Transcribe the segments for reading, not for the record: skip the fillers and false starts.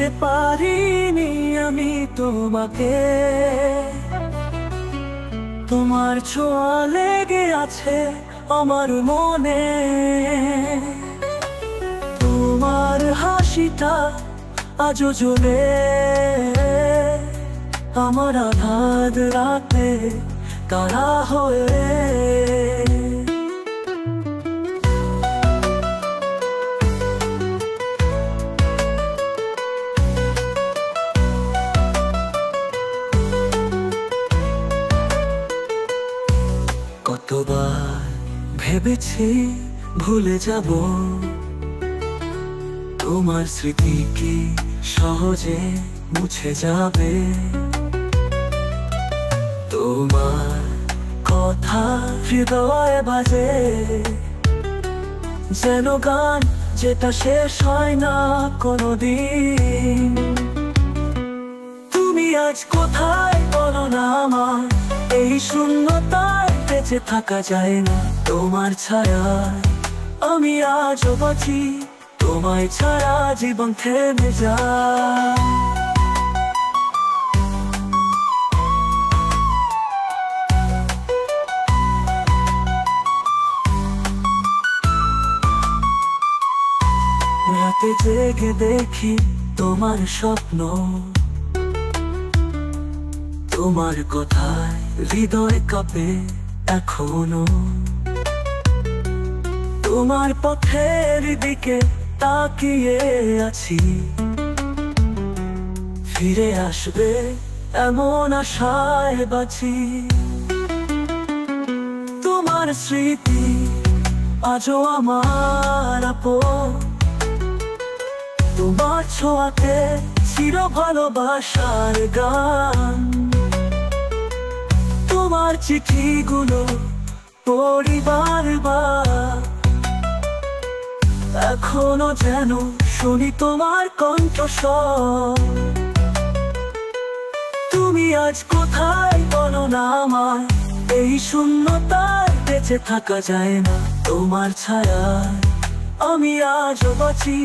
ভুলতে পারিনি আমি তোমাকে, তোমার ছোঁয়া লেগে আছে আমার মনে। তোমার হাসিটা আজও জ্বলে আমার আধার রাতে তারা হয়ে। কতবার ভেবেছি ভুলে যাব, তোমার স্মৃতি কি সহজে মুছে যাবে? তোমার কথা হৃদয়ে বাজে যেন গান যেটা শেষ হয় না কোনোদিন। তুমি আজ কোথায় বলো না আমার, এই শূন্যতায় বেঁচে থাকা যায় না তোমার ছায়ায়। আমি আজও বাঁচি তোমায় ছাড়া, জীবন থেমে যায়। রাতে জেগে দেখি তোমার স্বপ্ন, তোমার কথায় হৃদয় কাঁপে এখনো। তোমার পথের দিকে তাকিয়ে আছি, ফিরে আসবে এমন আশায় বাঁচি। তোমার স্মৃতি আজও আমার আপন, তোমার ছোঁয়াতে চির ভালোবাসার গান। তোমার চিঠিগুলো পরিবার বা এখনো যেন শুনি তোমার কণ্ঠস্বর। তুমি আজ কোথায় বলো না আমার, এই শূন্যতায় বেঁচে থাকা যায় না তোমার ছায়ায়। আমি আজও বাঁচি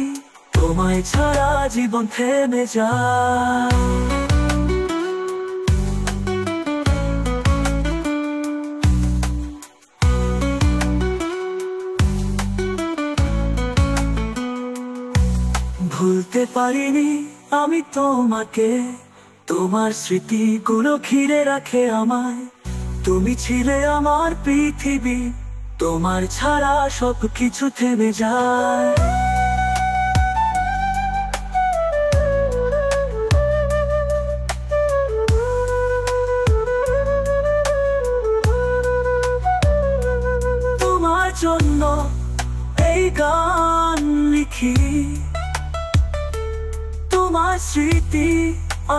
তোমায় ছাড়া, জীবন থেমে যায়। ভুলতে পারিনি আমি তোমাকে, তোমার স্মৃতিগুলো ঘিরে রাখে আমায়। তুমি ছিলে আমার পৃথিবী, তোমার ছাড়া সবকিছু থেমে যায়। তোমার জন্য এই গান লিখি, তোমার স্মৃতি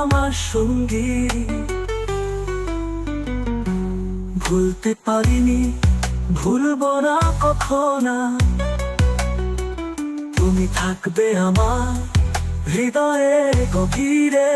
আমার সঙ্গী। ভুলতে পারিনি, ভুলবো না কখনো, তুমি থাকবে আমার হৃদয়ে গভীরে।